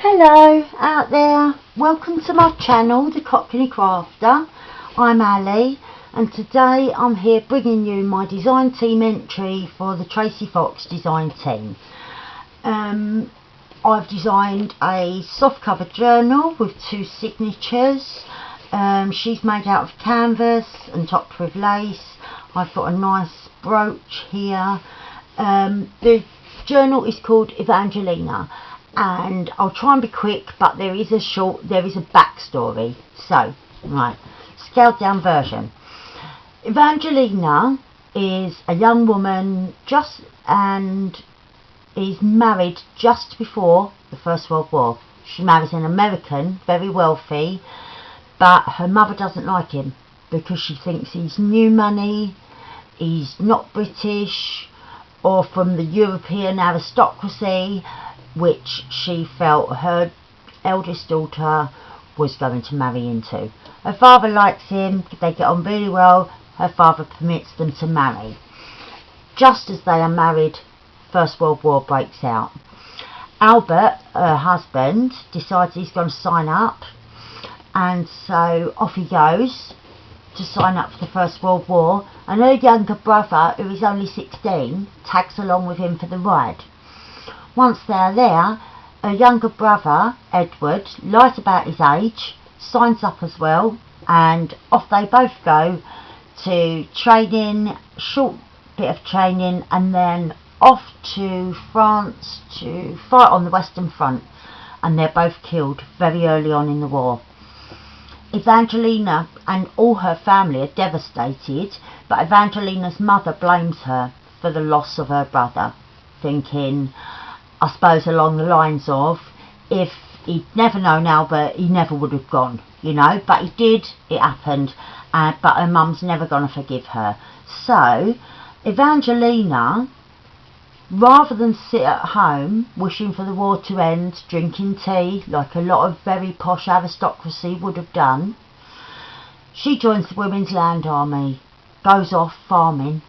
Hello out there, welcome to my channel, The Cockney Crafter. I'm Ali and today I'm here bringing you my design team entry for the Tracie Fox design team. I've designed a soft cover journal with 2 signatures. She's made out of canvas and topped with lace. I've got a nice brooch here. The journal is called Evangelina, and I'll try and be quick, but there is a backstory. So, right, scaled down version. Evangelina is a young woman and is married just before the First World War. She marries an American, very wealthy, but her mother doesn't like him because she thinks he's new money, he's not British or from the European aristocracy, which she felt her eldest daughter was going to marry into. Her father likes him, they get on really well. Her father permits them to marry. Just as they are married, First World War breaks out. Albert, her husband, decides he's going to sign up, and so off he goes to sign up for the First World War, and her younger brother, who is only 16, tags along with him for the ride. Once they're there, her younger brother, Edward, lies about his age, signs up as well, and off they both go to training, short bit of training, and then off to France to fight on the Western Front, and they're both killed very early on in the war. Evangelina and all her family are devastated, but Evangelina's mother blames her for the loss of her brother, thinking, I suppose along the lines of, if he'd never known Albert, he never would have gone, you know, but he did, it happened, but her mum's never going to forgive her. So, Evangelina, rather than sit at home wishing for the war to end, drinking tea like a lot of very posh aristocracy would have done, she joins the Women's Land Army, goes off farming.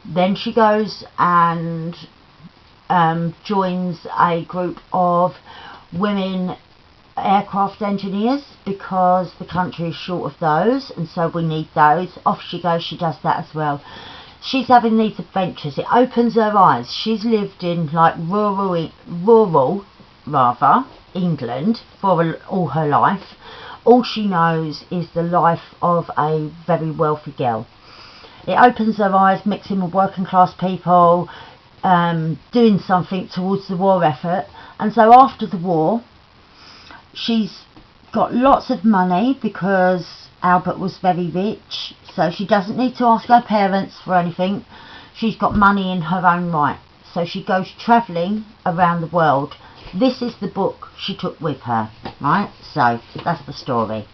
Then she goes and joins a group of women aircraft engineers because the country is short of those, and so we need those. Off she goes, she does that as well. She's having these adventures. It opens her eyes. She's lived in like rural England for all her life. All she knows is the life of a very wealthy girl. It opens her eyes, mixing with working class people, doing something towards the war effort. And so after the war, she's got lots of money because Albert was very rich, so she doesn't need to ask her parents for anything. She's got money in her own right, so she goes travelling around the world. This is the book she took with her, right? So that's the story.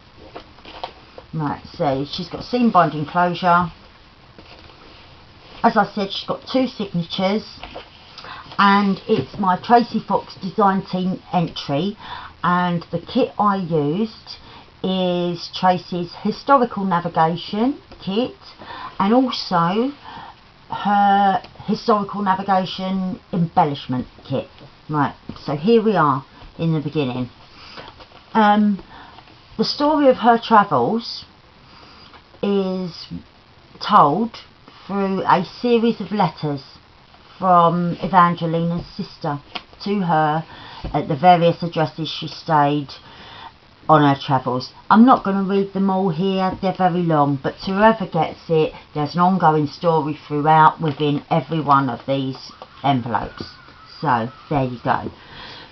Right, so she's got seam binding closure. As I said, she's got 2 signatures, and it's my Tracie Fox design team entry, and the kit I used is Tracie's historical navigation kit and also her historical navigation embellishment kit. Right, so here we are in the beginning. The story of her travels is told through a series of letters from Evangelina's sister to her at the various addresses she stayed on her travels. I'm not going to read them all here, they're very long, but to whoever gets it, there's an ongoing story throughout within every one of these envelopes. So there you go.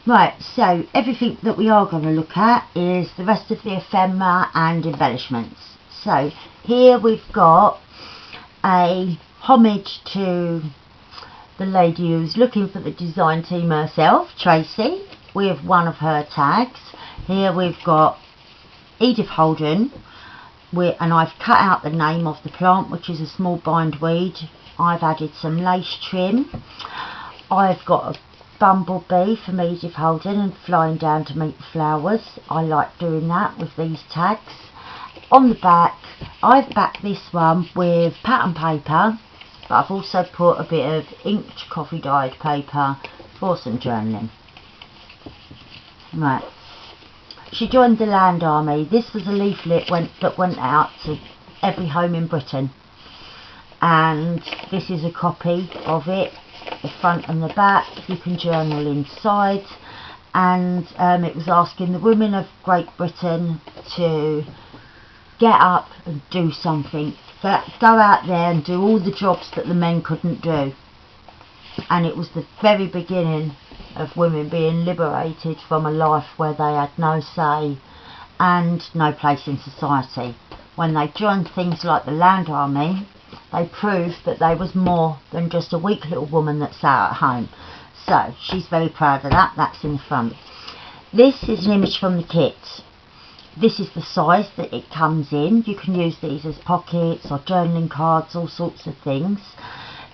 Right, so everything that we are going to look at is the rest of the ephemera and embellishments. So here we've got a homage to the lady who's looking for the design team herself, Tracie, with one of her tags. Here we've got Edith Holden, and I've cut out the name of the plant, which is a small bindweed. I've added some lace trim. I've got a bumblebee from Edith Holden and flying down to meet the flowers. I like doing that with these tags. On the back, I've backed this one with pattern paper, but I've also put a bit of inked coffee dyed paper for some journaling. Right, she joined the Land Army. This was a leaflet that went out to every home in Britain, and this is a copy of it, the front and the back. You can journal inside, and it was asking the women of Great Britain to get up and do something, go out there and do all the jobs that the men couldn't do. And it was the very beginning of women being liberated from a life where they had no say and no place in society. When they joined things like the Land Army, they proved that they was more than just a weak little woman that sat at home. So she's very proud of that. That's in the front. This is an image from the kit. This is the size that it comes in. You can use these as pockets or journaling cards, all sorts of things.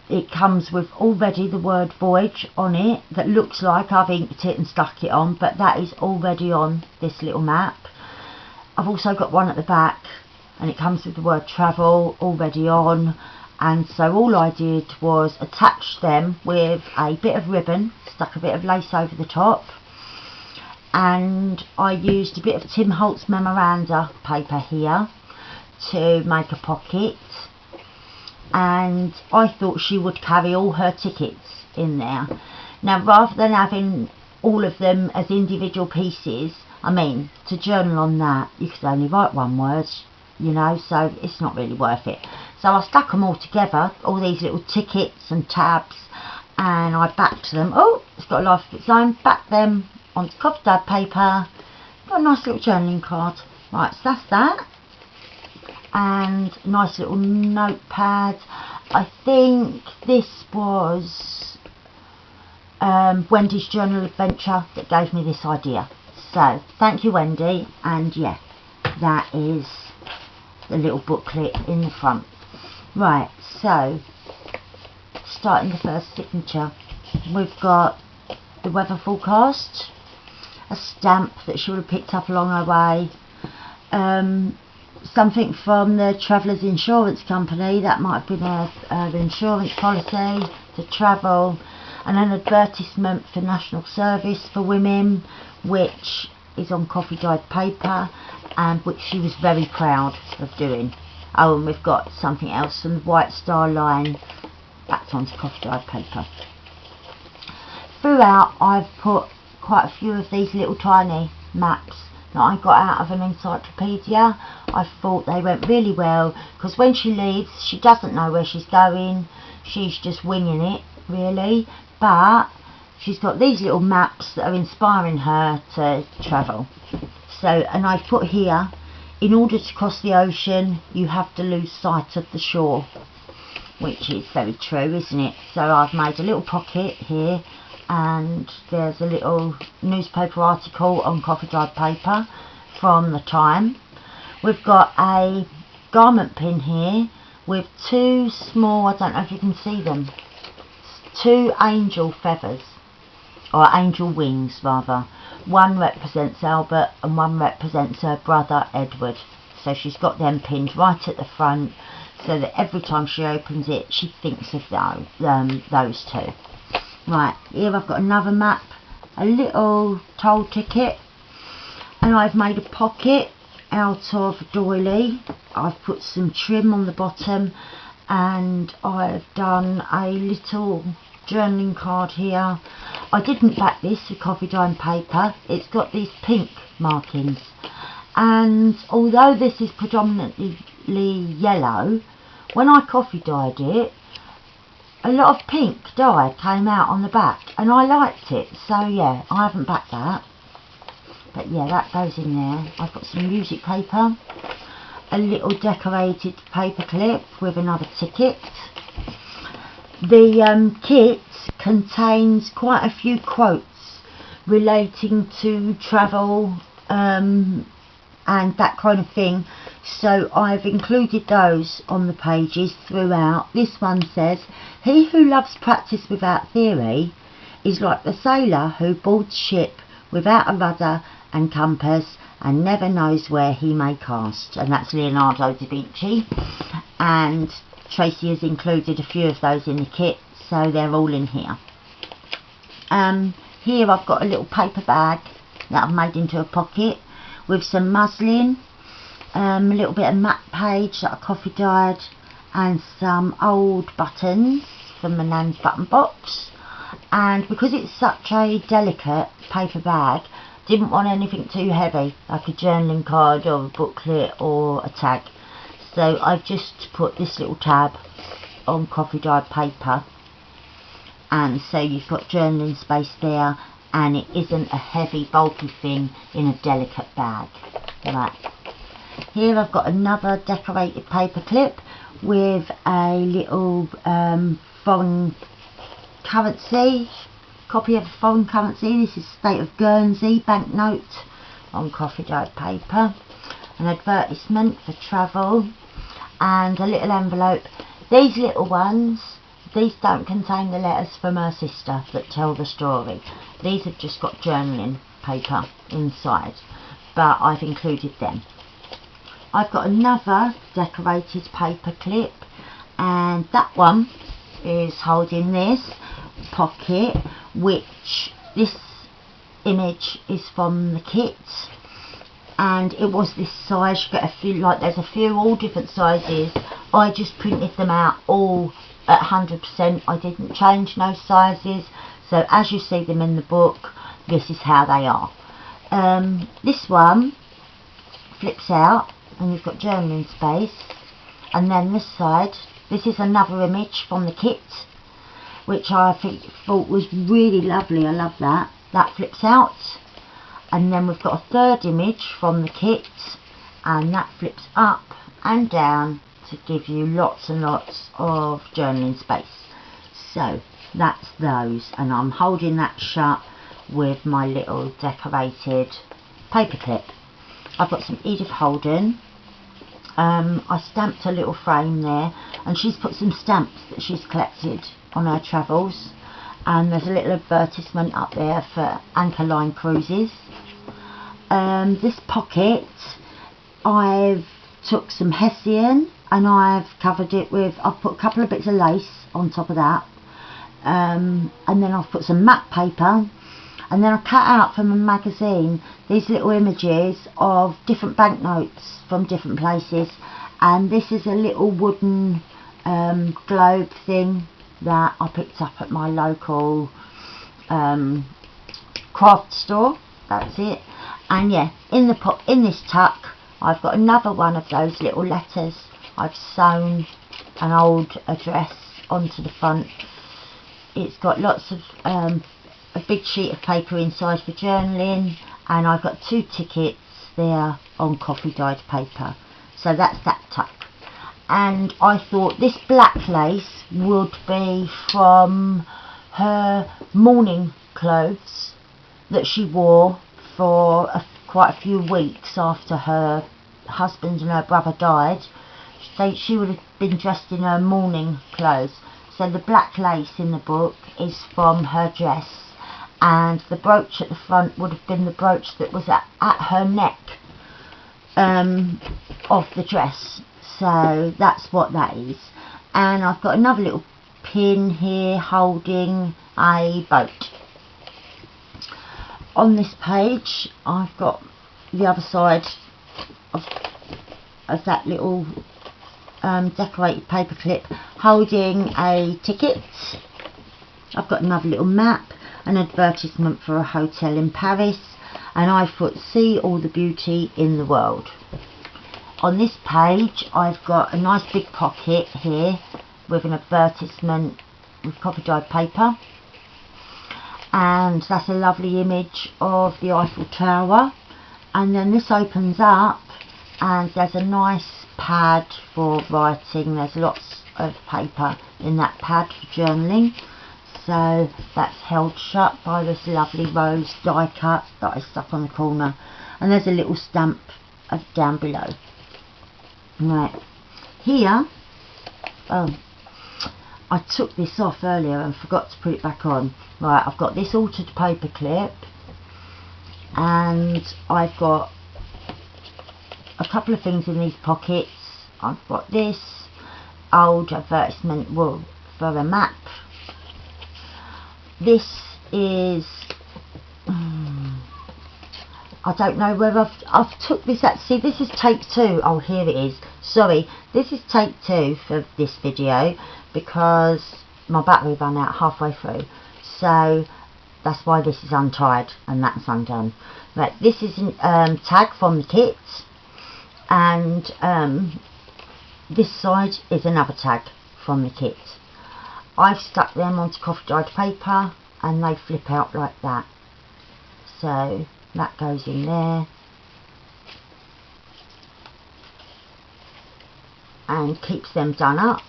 It comes with already the word voyage on it that looks like I've inked it and stuck it on, but that is already on this little map. I've also got one at the back, and it comes with the word travel already on, and so all I did was attach them with a bit of ribbon, stuck a bit of lace over the top, and I used a bit of Tim Holtz memoranda paper here to make a pocket, and I thought she would carry all her tickets in there. Now, rather than having all of them as individual pieces, I mean, to journal on that, you could only write one word, you know, so it's not really worth it. So I stuck them all together, all these little tickets and tabs, and I backed them. Oh, it's got a life of its own. Backed them onto coffee dyed paper. Got a nice little journaling card. Right, so that's that. And nice little notepad. I think this was Wendy's Journal Adventure that gave me this idea. So thank you, Wendy, and yeah, that is the little booklet in the front. Right, so starting the first signature, we've got the weather forecast, a stamp that she would have picked up along her way, something from the Travellers Insurance Company, that might have been her insurance policy to travel, and an advertisement for national service for women, which is on coffee dyed paper, and which she was very proud of doing. Oh, and we've got something else from the White Star Line, backed onto coffee dyed paper. Throughout, I've put quite a few of these little tiny maps that I got out of an encyclopedia. I thought they went really well, because when she leaves, she doesn't know where she's going, she's just winging it, really, but she's got these little maps that are inspiring her to travel. So, and I've put here, in order to cross the ocean, you have to lose sight of the shore, which is very true, isn't it? So I've made a little pocket here, and there's a little newspaper article on coffee dyed paper from the time. We've got a garment pin here with two small, I don't know if you can see them, two angel feathers, or angel wings rather. One represents Albert and one represents her brother Edward. So she's got them pinned right at the front, so that every time she opens it she thinks of those two. Right, here I've got another map, a little toll ticket, and I've made a pocket out of doily. I've put some trim on the bottom, and I've done a little journaling card here. I didn't back this with coffee dyed paper. It's got these pink markings, and although this is predominantly yellow, when I coffee dyed it, a lot of pink dye came out on the back, and I liked it, so yeah, I haven't backed that. But yeah, that goes in there. I've got some music paper, a little decorated paper clip with another ticket. The kit contains quite a few quotes relating to travel and that kind of thing, so I've included those on the pages throughout. This one says, "He who loves practice without theory is like the sailor who boards ship without a rudder and compass and never knows where he may cast." And that's Leonardo da Vinci, and Tracie has included a few of those in the kit, so they're all in here. Here I've got a little paper bag that I've made into a pocket with some muslin, a little bit of matte page that I coffee dyed, and some old buttons from my nan's button box. And because it's such a delicate paper bag, didn't want anything too heavy, like a journaling card or a booklet or a tag. So I've just put this little tab on coffee dyed paper, and so you've got journaling space there, and it isn't a heavy bulky thing in a delicate bag. Right, here I've got another decorated paper clip with a little foreign currency, copy of a foreign currency. This is State of Guernsey banknote on coffee dyed paper, an advertisement for travel, and a little envelope. These little ones, these don't contain the letters from her sister that tell the story. These have just got journaling paper inside, but I've included them. I've got another decorated paper clip, and that one is holding this pocket, which this image is from the kit, and it was this size. You get a few, like there's a few all different sizes. I just printed them out all at 100%. I didn't change no sizes, so as you see them in the book, this is how they are. This one flips out and you've got journaling space, and then this side, this is another image from the kit, which I thought was really lovely. I love that. That flips out, and then we've got a third image from the kit, and that flips up and down to give you lots and lots of journaling space. So that's those, and I'm holding that shut with my little decorated paper clip. I've got some Edith Holden. I stamped a little frame there, and she's put some stamps that she's collected on her travels, and there's a little advertisement up there for Anchor Line cruises. This pocket, I've took some hessian and I've covered it with, I've put a couple of bits of lace on top of that, and then I've put some matte paper, and then I cut out from a magazine these little images of different banknotes from different places, and this is a little wooden globe thing that I picked up at my local craft store. That's it. And yeah, in this tuck I've got another one of those little letters. I've sewn an old address onto the front. It's got lots of a big sheet of paper inside for journaling, and I've got 2 tickets there on coffee dyed paper. So that's that tuck. And I thought this black lace would be from her mourning clothes that she wore for quite a few weeks after her husband and her brother died. She would have been dressed in her mourning clothes. So the black lace in the book is from her dress, and the brooch at the front would have been the brooch that was at her neck of the dress. So that's what that is. And I've got another little pin here holding a boat. On this page I've got the other side of that little decorated paper clip holding a ticket. I've got another little map, an advertisement for a hotel in Paris, and I put see all the beauty in the world. On this page I've got a nice big pocket here with an advertisement with coffee dyed paper, and that's a lovely image of the Eiffel Tower. And then this opens up and there's a nice pad for writing. There's lots of paper in that pad for journaling, so that's held shut by this lovely rose die cut that I stuck on the corner, and there's a little stamp down below. Right, here, I took this off earlier and forgot to put it back on. Right, I've got this altered paper clip, and I've got a couple of things in these pockets. I've got this old advertisement for a map. This is I don't know whether I've took this out. See, this is take 2. Oh, here it is. Sorry, this is take 2 for this video because my battery ran out halfway through. So that's why this is untied and that's undone. Right, this is a tag from the kit, and this side is another tag from the kit. I've stuck them onto coffee dyed paper and they flip out like that. So that goes in there and keeps them done up,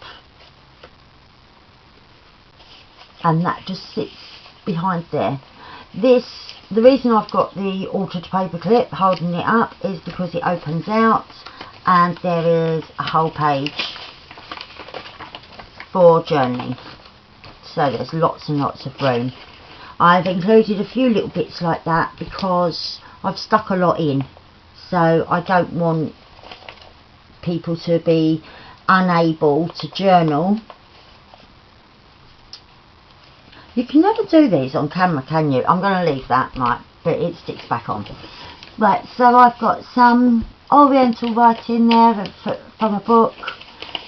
and that just sits behind there. The reason I've got the altered paper clip holding it up is because it opens out and there is a whole page for journaling, so there's lots and lots of room. I've included a few little bits like that because I've stuck a lot in, so I don't want people to be unable to journal. You can never do these on camera, can you? I'm going to leave that, right, but it sticks back on. Right, so I've got some oriental writing there from a book.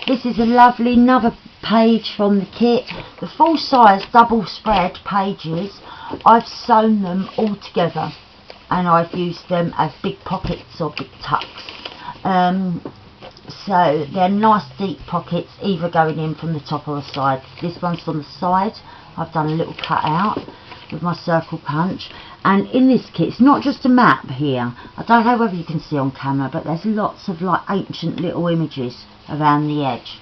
This is a lovely another page from the kit. The full size double spread pages, I've sewn them all together and I've used them as big pockets or big tucks. So they're nice deep pockets, either going in from the top or the side. This one's from the side. I've done a little cut out with my circle punch, and in this kit it's not just a map here. I don't know whether you can see on camera, but there's lots of like ancient little images around the edge.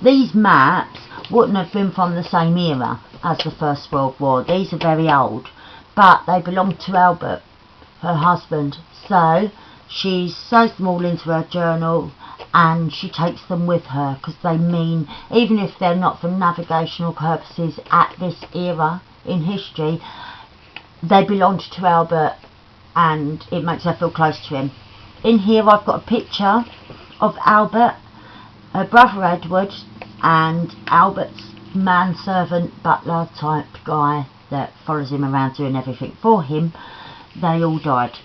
These maps wouldn't have been from the same era as the First World War. These are very old, but they belong to Albert, her husband, so she sews them all into her journal and she takes them with her because they mean, even if they're not for navigational purposes at this era in history, they belonged to Albert and it makes her feel close to him. In here I've got a picture of Albert, her brother Edward, and Albert's manservant butler type guy that follows him around doing everything for him. They all died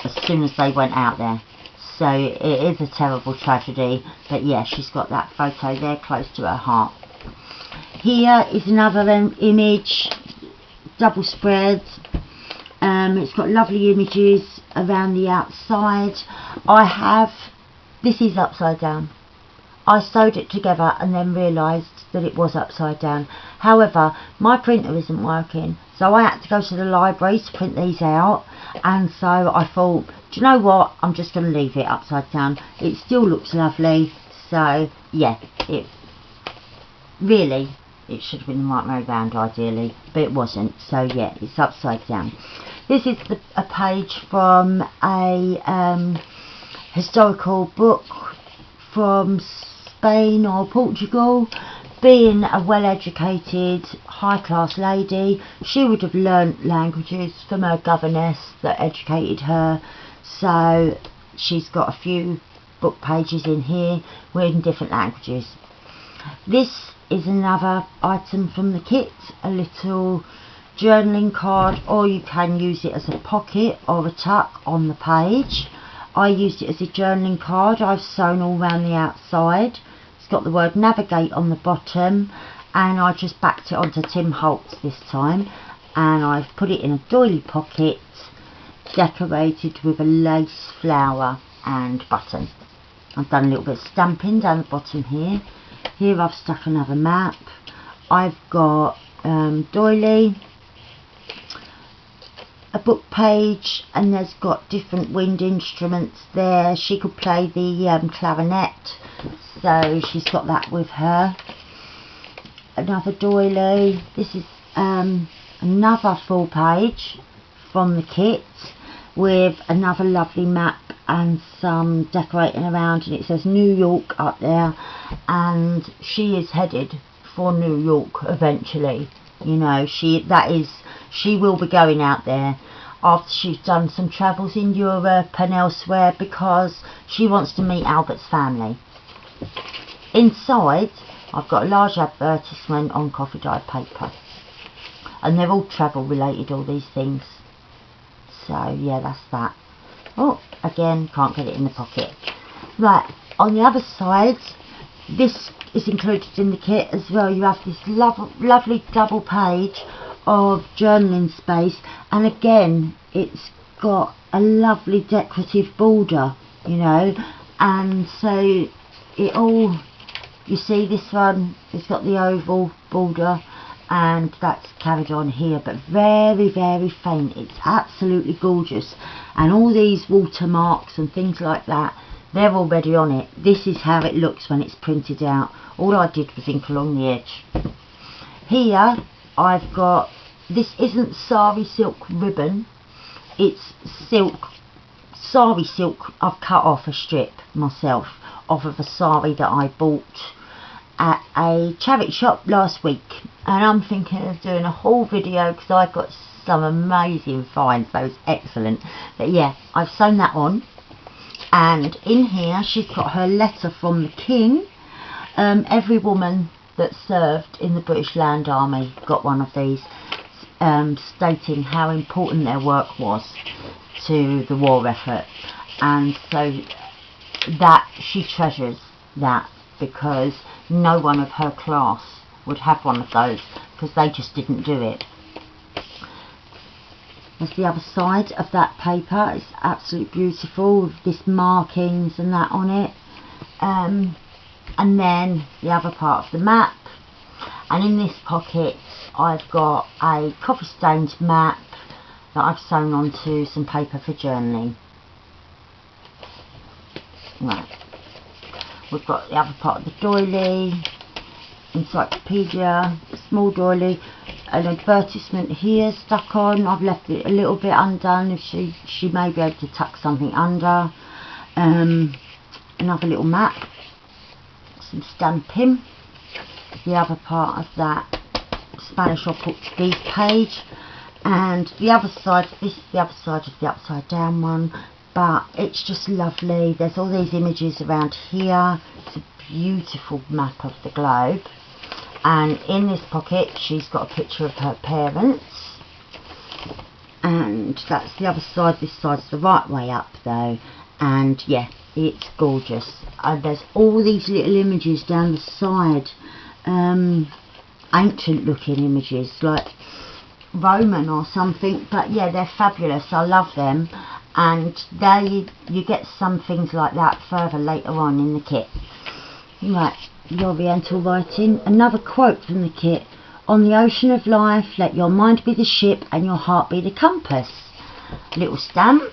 as soon as they went out there. So it is a terrible tragedy, but yeah, she's got that photo there close to her heart. Here is another image, double spread. It's got lovely images around the outside. This is upside down. I sewed it together and then realised that it was upside down. However, my printer isn't working, so I had to go to the library to print these out, and so I thought, do you know what, I'm just going to leave it upside down. It still looks lovely, so yeah, it should have been the right way round ideally, but it wasn't, so yeah, it's upside down. This is a page from a historical book from Spain or Portugal. Being a well-educated, high-class lady, she would have learnt languages from her governess that educated her, so she's got a few book pages in here in different languages. This is another item from the kit, a little journaling card, or you can use it as a pocket or a tuck on the page. I used it as a journaling card. I've sewn all around the outside. It's got the word navigate on the bottom, and I just backed it onto Tim Holtz this time, and I've put it in a doily pocket decorated with a lace flower and button. I've done a little bit of stamping down the bottom here. Here I've stuck another map. I've got doily, a book page, and there's got different wind instruments there. She could play the clarinet, so she's got that with her. Another doily. This is another full page from the kit with another lovely map and some decorating around, and it says New York up there, and she is headed for New York eventually. You know, she will be going out there after she's done some travels in Europe and elsewhere, because she wants to meet Albert's family. Inside I've got a large advertisement on coffee dyed paper, and they're all travel related, all these things. So yeah, that's that. Oh, again, can't get it in the pocket. Right, on the other side, this is included in the kit as well. You have this lovely double page of journaling space, and again, it's got a lovely decorative border, you know, and so it all, you see this one, it's got the oval border, and that's carried on here, but very faint. It's absolutely gorgeous, and all these watermarks and things like that, they're already on it. This is how it looks when it's printed out. All I did was ink along the edge. Here I've got, this isn't sari silk ribbon, it's silk, sari silk. I've cut off a strip myself off of a sari that I bought at a charity shop last week, and I'm thinking of doing a whole video because I got some amazing finds. Those excellent. But yeah, I've sewn that on, and in here she's got her letter from the King. Every woman that served in the British Land Army got one of these, stating how important their work was to the war effort, and so that she treasures that, because no one of her class would have one of those because they just didn't do it. There's the other side of that paper. It's absolutely beautiful with this markings and that on it, and then the other part of the map. And in this pocket I've got a coffee stained map that I've sewn onto some paper for journaling. Right, we've got the other part of the doily, encyclopedia, small doily, an advertisement here stuck on. I've left it a little bit undone, if she may be able to tuck something under. Another little map, some stamping, the other part of that Spanish or Portuguese page, and the other side, this is the other side of the upside down one, but it's just lovely. There's all these images around here. It's a beautiful map of the globe, and in this pocket she's got a picture of her parents, and that's the other side. This side's the right way up though, and yeah, it's gorgeous. And there's all these little images down the side, ancient looking images like Roman or something, but yeah, they're fabulous. I love them, and you get some things like that further later on in the kit. Right, the Oriental writing, another quote from the kit: "On the ocean of life, let your mind be the ship and your heart be the compass." Little stamp,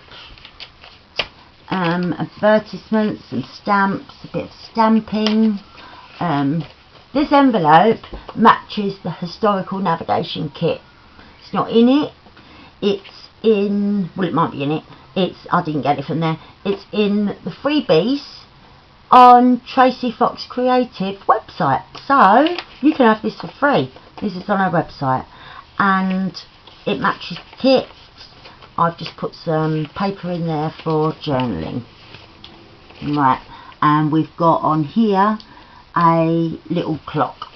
advertisements, some stamps, a bit of stamping. This envelope matches the historical navigation kit. It's not in it, it's in, well, it might be in it, I didn't get it from there, it's in the freebies on Tracie Fox Creative website, so you can have this for free. This is on our website, and it matches the kit. I've just put some paper in there for journaling. Right, and we've got on here a little clock.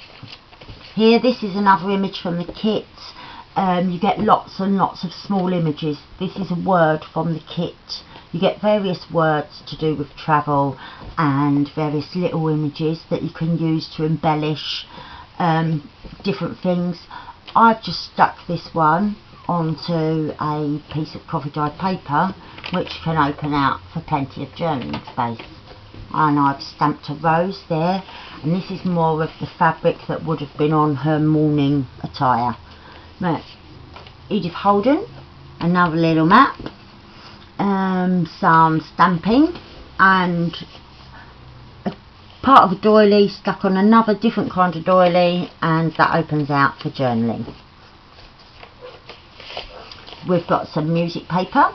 Here, this is another image from the kit. You get lots and lots of small images. This is a word from the kit. You get various words to do with travel and various little images that you can use to embellish different things. I've just stuck this one onto a piece of coffee dyed paper, which can open out for plenty of journaling space. And I've stamped a rose there, and this is more of the fabric that would have been on her morning attire. Right, Edith Holden, another little map, some stamping, and a part of a doily stuck on another different kind of doily, and that opens out for journaling. We've got some music paper,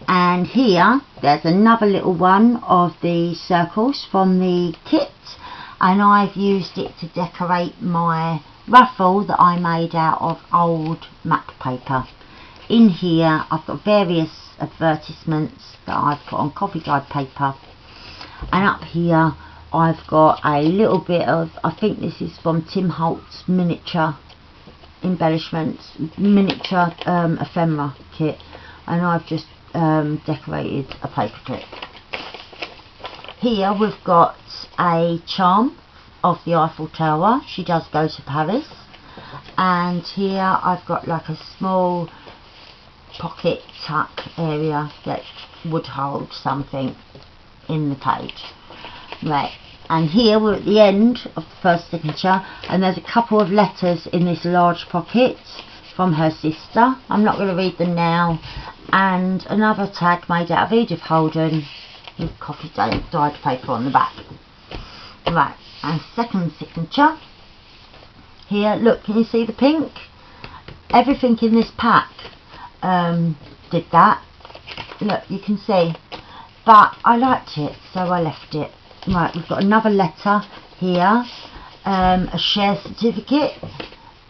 and here there's another little one of the circles from the kit, and I've used it to decorate my ruffle that I made out of old map paper. In here I've got various advertisements that I've put on coffee dyed paper, and up here I've got a little bit of, I think this is from Tim Holt's miniature embellishments, miniature ephemera kit. and I've just decorated a paper clip. Here we've got a charm of the Eiffel Tower. She does go to Paris. And here I've got like a small pocket tuck area that would hold something in the page. Right, and here we're at the end of the first signature, and there's a couple of letters in this large pocket from her sister. I'm not going to read them now. And another tag made out of Edith Holden with coffee dyed paper on the back. Right, and second signature. Here, look, can you see the pink? Everything in this pack did that. Look, you can see. But I liked it, so I left it. Right, we've got another letter here. A share certificate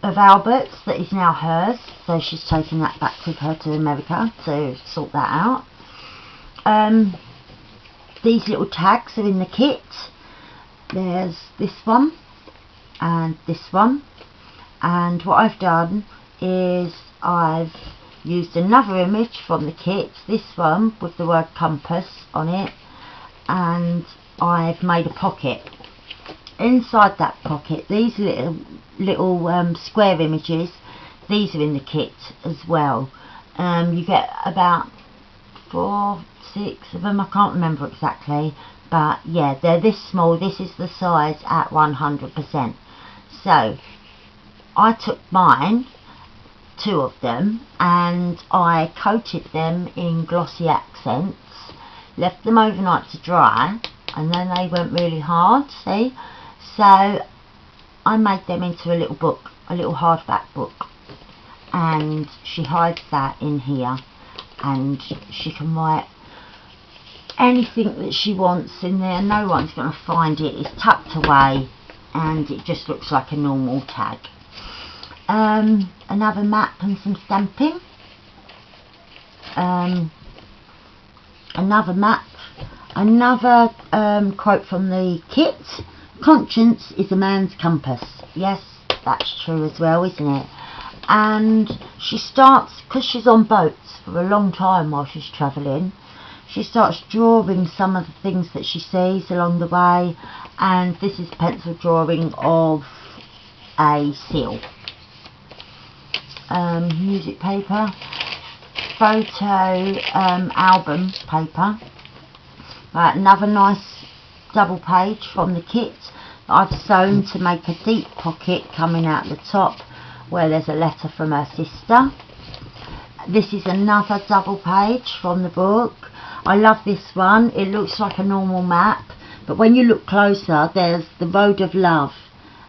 of Albert's that is now hers. So she's taking that back with her to America to sort that out. These little tags are in the kit. There's this one and this one. And what I've done is I've used another image from the kit, this one with the word compass on it, and I've made a pocket. Inside that pocket, these little square images, these are in the kit as well. You get about 4, 6 of them, I can't remember exactly, but yeah, they're this small. This is the size at 100%. So I took mine, 2 of them, and I coated them in glossy accents, left them overnight to dry, and then they went really hard, see? So I made them into a little book, a little hardback book, and she hides that in here, and she can write anything that she wants in there. No one's going to find it. It's tucked away, and it just looks like a normal tag. Another map and some stamping. Another map. Another quote from the kit. Conscience is a man's compass. Yes, that's true as well, isn't it? And she starts, because she's on boats for a long time while she's travelling, she starts drawing some of the things that she sees along the way, and this is a pencil drawing of a seal. Music paper, photo album paper. Right, another nice double page from the kit that I've sewn to make a deep pocket coming out the top where there's a letter from her sister. This is another double page from the book. I love this one. It looks like a normal map, but when you look closer, there's the Road of Love,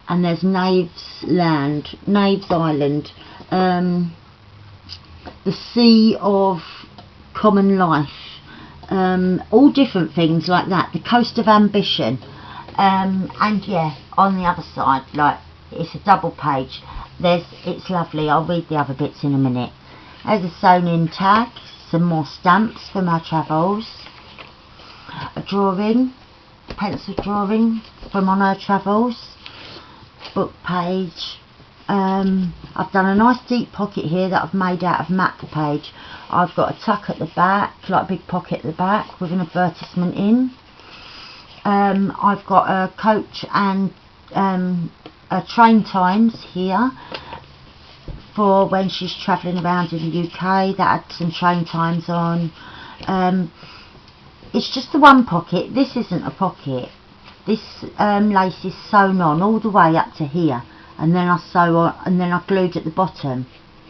and there's Knaves Island, the Sea of Common Life, all different things like that. The Coast of Ambition, and yeah, on the other side, like, it's a double page. It's lovely. I'll read the other bits in a minute. There's a sewn in tag, some more stamps from our travels, a drawing, pencil drawing from on her travels, book page. I've done a nice deep pocket here that I've made out of map page. I've got a tuck at the back, like a big pocket at the back with an advertisement in. I've got a coach and a train times here for when she's travelling around in the UK. That had some train times on. It's just the one pocket. This isn't a pocket. This lace is sewn on all the way up to here, and then I sew on, and then I glued at the bottom.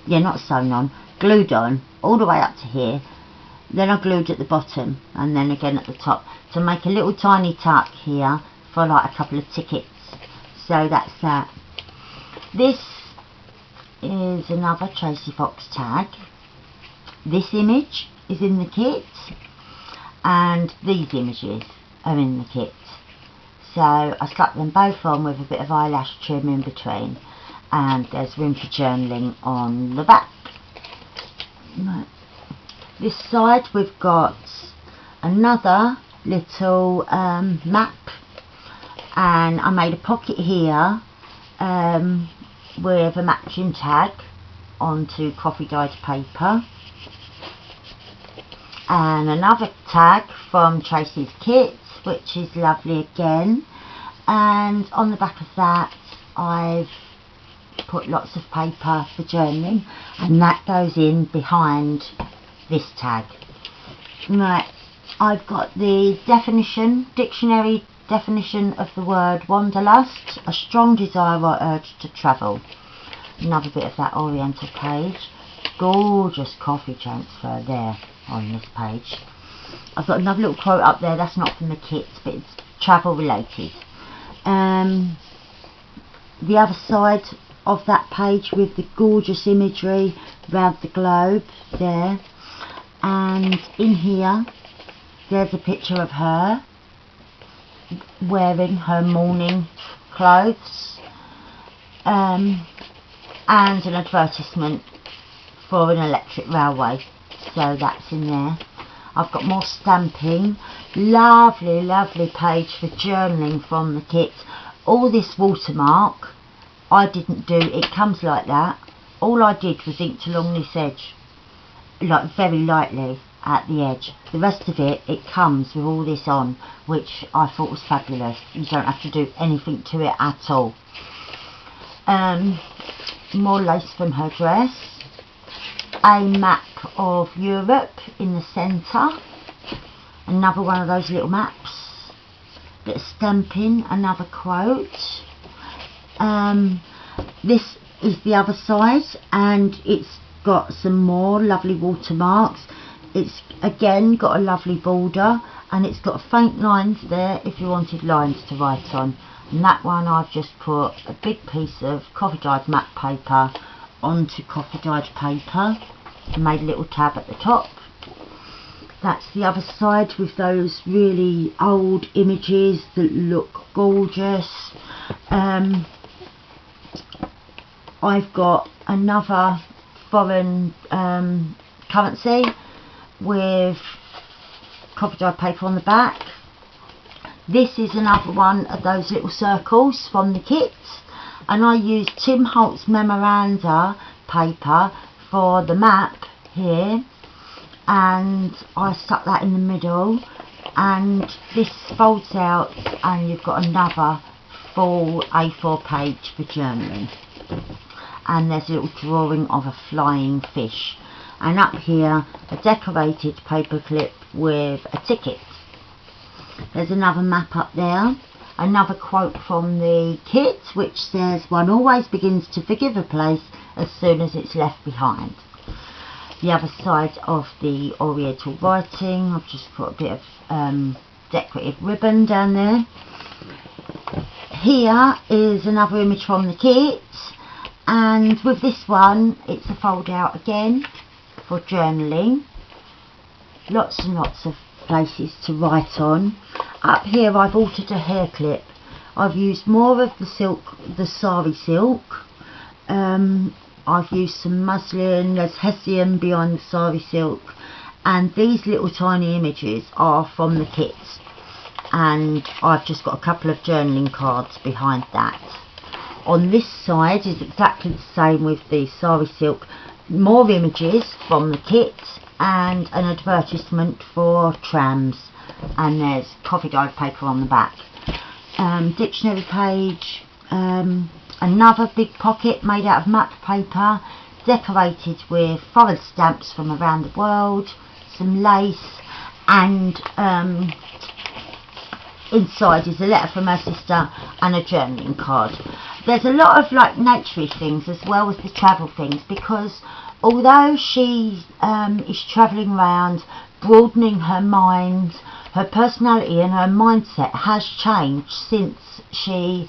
Yeah, not sewn on, glued on all the way up to here. Then I glued at the bottom, and then again at the top, to make a little tiny tuck here for like a couple of tickets. So that's that. This is another Tracie Fox tag. This image is in the kit, and these images are in the kit. So I stuck them both on with a bit of eyelash trim in between, and there's room for journaling on the back. Right. This side we've got another little map, and I made a pocket here with a matching tag onto coffee dyed paper. and another tag from Tracie's kit, which is lovely again. And on the back of that I've put lots of paper for journaling, and that goes in behind this tag. Right, I've got the dictionary definition of the word wanderlust: a strong desire or urge to travel. Another bit of that Oriental page. Gorgeous coffee transfer there on this page. I've got another little quote up there, that's not from the kit, but it's travel related. The other side of that page with the gorgeous imagery around the globe there, and in here there's a picture of her wearing her morning clothes, and an advertisement for an electric railway, so that's in there. I've got more stamping. Lovely page for journaling from the kit. All this watermark I didn't do, it comes like that. All I did was inked along this edge, like very lightly at the edge. The rest of it comes with all this on, which I thought was fabulous. You don't have to do anything to it at all. More lace from her dress. A map of Europe in the centre. Another one of those little maps. Bit of stamping, another quote. This is the other side, and it's got some more lovely watermarks. It's again got a lovely border, and it's got faint lines there if you wanted lines to write on. And that one I've just put a big piece of coffee dyed matte paper onto coffee dyed paper and made a little tab at the top. That's the other side with those really old images that look gorgeous. I've got another foreign currency with coffee dyed paper on the back. This is another one of those little circles from the kit, and I used Tim Holt's memoranda paper for the map here, and I stuck that in the middle, and this folds out and you've got another full A4 page for journaling. And there's a little drawing of a flying fish, and up here a decorated paper clip with a ticket. There's another map up there, another quote from the kit which says, "One always begins to forgive a place as soon as it's left behind." The other side of the Oriental writing, I've just put a bit of decorative ribbon down there. Here is another image from the kit, and with this one it's a fold out again for journaling. Lots and lots of places to write on. Up here I've altered a hair clip. I've used more of the silk, the sari silk. I've used some muslin, there's hessian behind the sari silk, and these little tiny images are from the kit, and I've just got a couple of journaling cards behind that. On this side is exactly the same with the sari silk, more images from the kit and an advertisement for trams, and there's coffee dyed paper on the back. Dictionary page, another big pocket made out of matte paper, decorated with foreign stamps from around the world, some lace, and inside is a letter from her sister and a journaling card. There's a lot of like naturey things as well as the travel things, because although she is travelling around, broadening her mind, her personality and her mindset has changed since she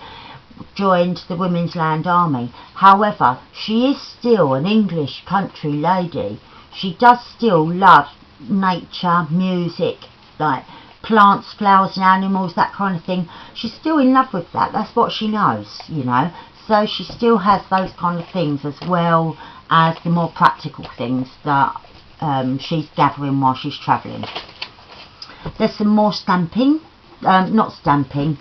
joined the Women's Land Army. However, she is still an English country lady. She does still love nature, music, like plants, flowers and animals, that kind of thing. She's still in love with that. That's what she knows, you know. So she still has those kind of things as well as the more practical things that she's gathering while she's travelling. There's some more stamping, not stamping,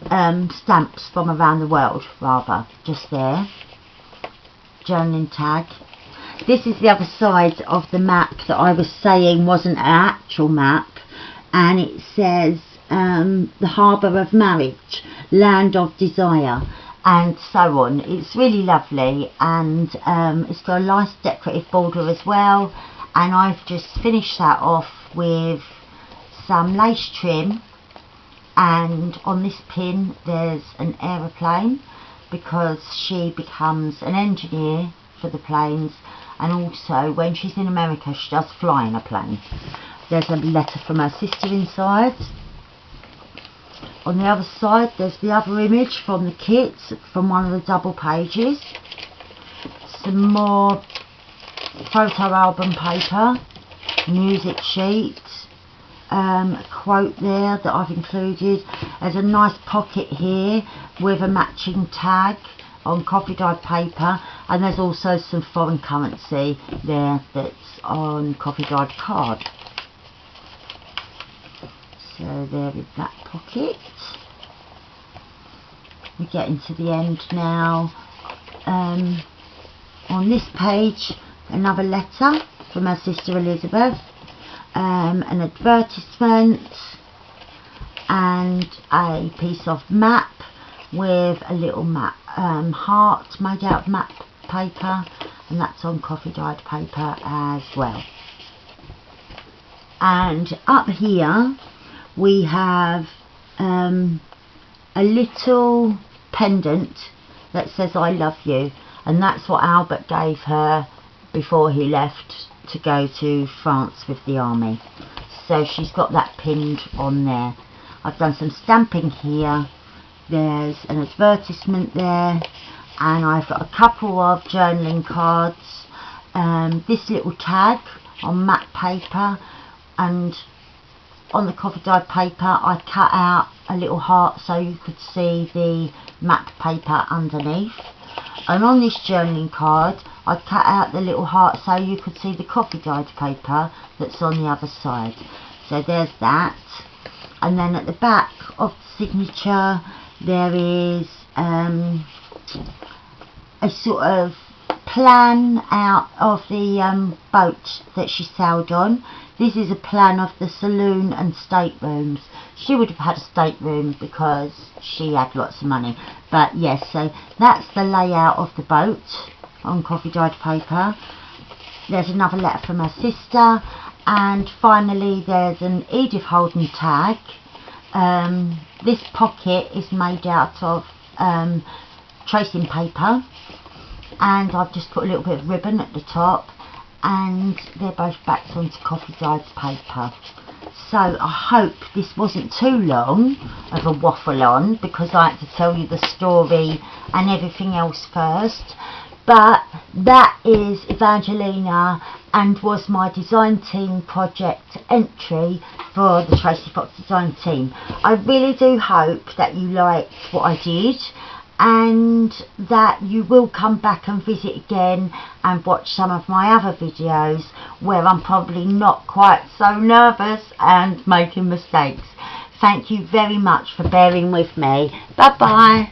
stamps from around the world rather, just there. Journaling tag. this is the other side of the map that I was saying wasn't an actual map, and it says the Harbour of Marriage, Land of Desire, and so on. It's really lovely, and it's got a nice decorative border as well, and I've just finished that off with some lace trim, and on this pin there's an aeroplane because she becomes an engineer for the planes, and also when she's in America she does fly in a plane. There's a letter from her sister inside. On the other side there's the other image from the kit from one of the double pages. Some more photo album paper, music sheet, a quote there that I've included. There's a nice pocket here with a matching tag on coffee dyed paper, and there's also some foreign currency there that's on coffee dyed card. So there is that pocket. We're getting to the end now. On this page, another letter from her sister Elizabeth, an advertisement, and a piece of map with a little map heart made out of map paper, and that's on coffee dyed paper as well. And up here we have a little pendant that says I love you, and that's what Albert gave her before he left to go to France with the army. So she's got that pinned on there. I've done some stamping here. There's an advertisement there, and I've got a couple of journaling cards, this little tag on matte paper, and on the coffee dyed paper I cut out a little heart so you could see the matte paper underneath, and on this journaling card I cut out the little heart so you could see the coffee dyed paper that's on the other side. So there's that, and then at the back of the signature there is a sort of plan out of the boat that she sailed on. This is a plan of the saloon and staterooms. She would have had a stateroom because she had lots of money, but yes, so that's the layout of the boat on coffee dyed paper. There's another letter from her sister, and finally there's an Edith Holden tag. This pocket is made out of tracing paper, and I've just put a little bit of ribbon at the top, and they're both backed onto coffee dyed paper. So I hope this wasn't too long of a waffle on, because I had to tell you the story and everything else first. But that is Evangelina, and was my design team project entry for the Tracie Fox design team. I really do hope that you liked what I did, and that you will come back and visit again and watch some of my other videos where I'm probably not quite so nervous and making mistakes. Thank you very much for bearing with me. Bye bye.